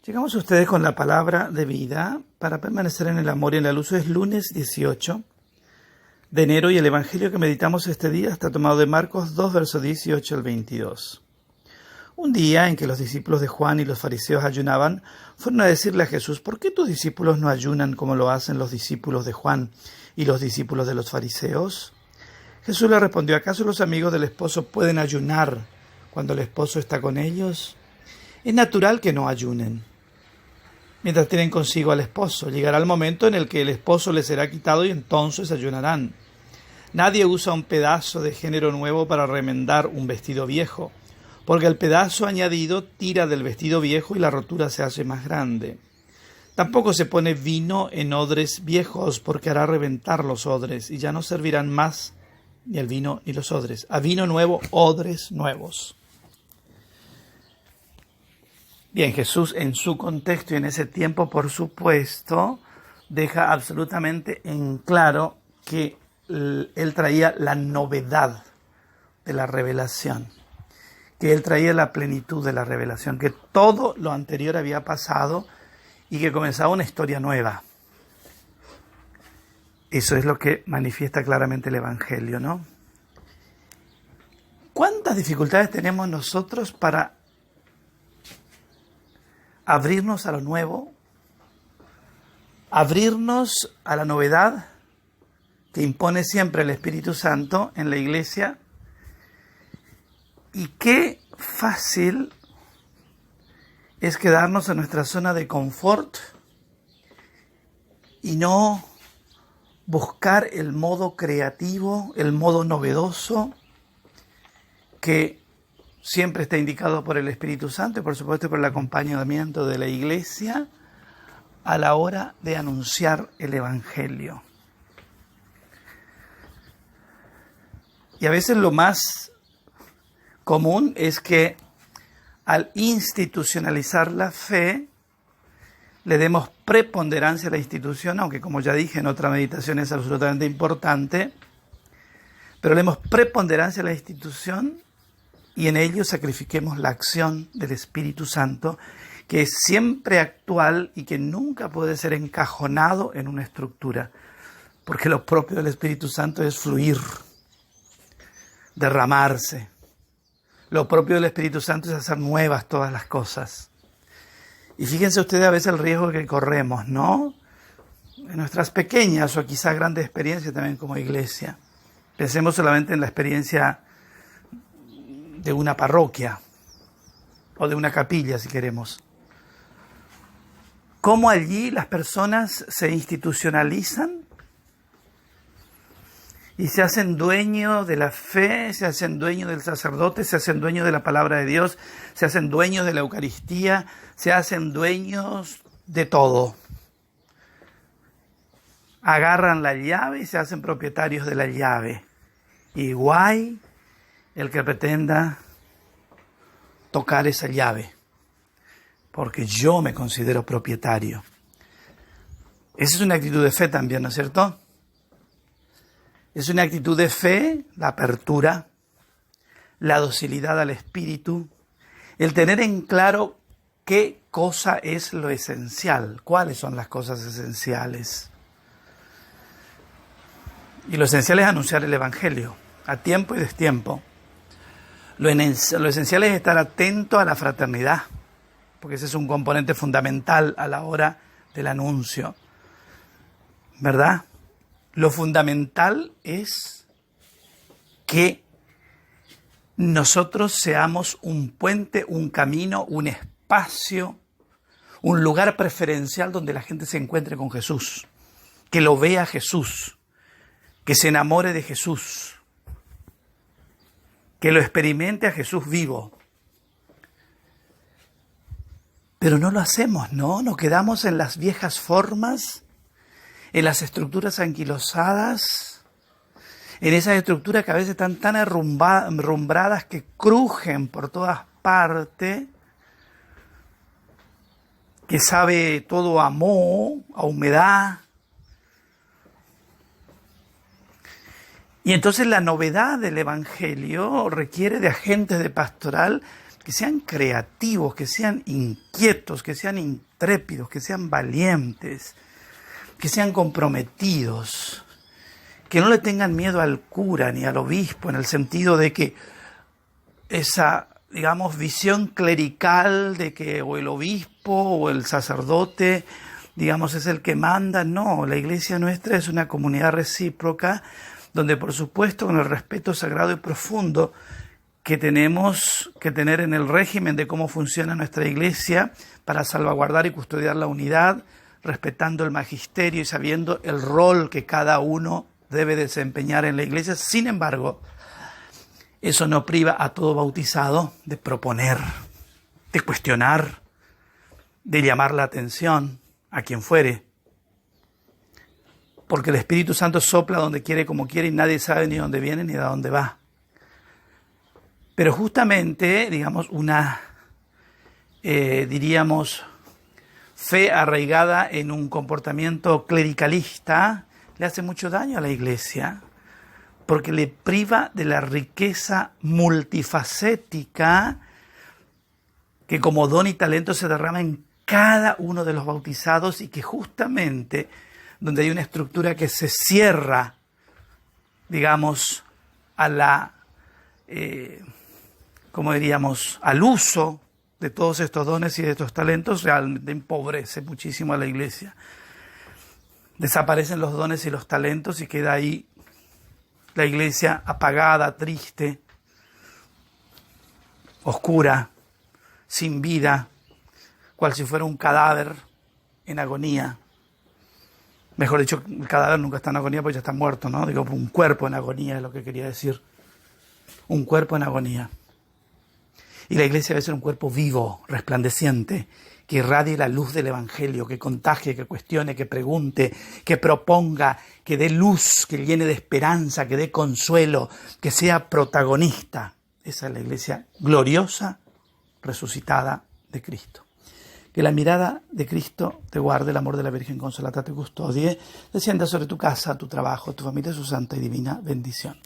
Llegamos a ustedes con la palabra de vida para permanecer en el amor y en la luz. Es lunes 18 de enero y el evangelio que meditamos este día está tomado de Marcos 2, versos 18 al 22. Un día en que los discípulos de Juan y los fariseos ayunaban, fueron a decirle a Jesús: ¿por qué tus discípulos no ayunan como lo hacen los discípulos de Juan y los discípulos de los fariseos? Jesús le respondió: ¿acaso los amigos del esposo pueden ayunar cuando el esposo está con ellos? Es natural que no ayunen mientras tienen consigo al esposo. Llegará el momento en el que el esposo les será quitado y entonces ayunarán. Nadie usa un pedazo de género nuevo para remendar un vestido viejo, porque el pedazo añadido tira del vestido viejo y la rotura se hace más grande. Tampoco se pone vino en odres viejos, porque hará reventar los odres, y ya no servirán más ni el vino ni los odres. A vino nuevo, odres nuevos. Bien, Jesús en su contexto y en ese tiempo, por supuesto, deja absolutamente en claro que Él traía la novedad de la revelación, que Él traía la plenitud de la revelación, que todo lo anterior había pasado y que comenzaba una historia nueva. Eso es lo que manifiesta claramente el Evangelio, ¿no? ¿Cuántas dificultades tenemos nosotros para abrirnos a lo nuevo, abrirnos a la novedad que impone siempre el Espíritu Santo en la Iglesia? Y qué fácil es quedarnos en nuestra zona de confort y no buscar el modo creativo, el modo novedoso que siempre está indicado por el Espíritu Santo y por supuesto por el acompañamiento de la Iglesia a la hora de anunciar el Evangelio. Y a veces lo más común es que al institucionalizar la fe le demos preponderancia a la institución, aunque como ya dije en otra meditación es absolutamente importante, pero le demos preponderancia a la institución y en ello sacrifiquemos la acción del Espíritu Santo, que es siempre actual y que nunca puede ser encajonado en una estructura, porque lo propio del Espíritu Santo es fluir, derramarse. Lo propio del Espíritu Santo es hacer nuevas todas las cosas. Y fíjense ustedes a veces el riesgo que corremos, ¿no? En nuestras pequeñas o quizá grandes experiencias también como iglesia. Pensemos solamente en la experiencia de una parroquia o de una capilla, si queremos. Cómo allí las personas se institucionalizan y se hacen dueños de la fe, se hacen dueños del sacerdote, se hacen dueños de la palabra de Dios, se hacen dueños de la Eucaristía, se hacen dueños de todo. Agarran la llave y se hacen propietarios de la llave. Y guay el que pretenda tocar esa llave, porque yo me considero propietario. Esa es una actitud de fe también, ¿no es cierto? Es una actitud de fe, la apertura, la docilidad al Espíritu, el tener en claro qué cosa es lo esencial, cuáles son las cosas esenciales. Y lo esencial es anunciar el Evangelio, a tiempo y destiempo. Lo esencial es estar atento a la fraternidad, porque ese es un componente fundamental a la hora del anuncio, ¿verdad? Lo fundamental es que nosotros seamos un puente, un camino, un espacio, un lugar preferencial donde la gente se encuentre con Jesús, que lo vea Jesús, que se enamore de Jesús, que lo experimente a Jesús vivo. Pero no lo hacemos, ¿no? Nos quedamos en las viejas formas, en las estructuras anquilosadas, en esas estructuras que a veces están tan herrumbradas que crujen por todas partes, que sabe todo a moho, a humedad. Y entonces la novedad del Evangelio requiere de agentes de pastoral que sean creativos, que sean inquietos, que sean intrépidos, que sean valientes, que sean comprometidos, que no le tengan miedo al cura ni al obispo, en el sentido de que esa, digamos, visión clerical de que o el obispo o el sacerdote, digamos, es el que manda. No, la iglesia nuestra es una comunidad recíproca donde, por supuesto, con el respeto sagrado y profundo que tenemos que tener en el régimen de cómo funciona nuestra iglesia para salvaguardar y custodiar la unidad, respetando el magisterio y sabiendo el rol que cada uno debe desempeñar en la iglesia. Sin embargo, eso no priva a todo bautizado de proponer, de cuestionar, de llamar la atención a quien fuere. Porque el Espíritu Santo sopla donde quiere, como quiere, y nadie sabe ni dónde viene ni de dónde va. Pero justamente, digamos, una, diríamos, fe arraigada en un comportamiento clericalista le hace mucho daño a la iglesia, porque le priva de la riqueza multifacética que como don y talento se derrama en cada uno de los bautizados, y que justamente donde hay una estructura que se cierra, digamos, a la, como diríamos, al uso de todos estos dones y de estos talentos, realmente empobrece muchísimo a la iglesia. Desaparecen los dones y los talentos y queda ahí la iglesia apagada, triste, oscura, sin vida, cual si fuera un cadáver en agonía. Mejor dicho, el cadáver nunca está en agonía porque ya está muerto, ¿no? Digo, un cuerpo en agonía es lo que quería decir. Un cuerpo en agonía. Y la iglesia debe ser un cuerpo vivo, resplandeciente, que irradie la luz del Evangelio, que contagie, que cuestione, que pregunte, que proponga, que dé luz, que llene de esperanza, que dé consuelo, que sea protagonista. Esa es la iglesia gloriosa, resucitada de Cristo. Que la mirada de Cristo te guarde, el amor de la Virgen Consolata te custodie, descienda sobre tu casa, tu trabajo, tu familia, su santa y divina bendición.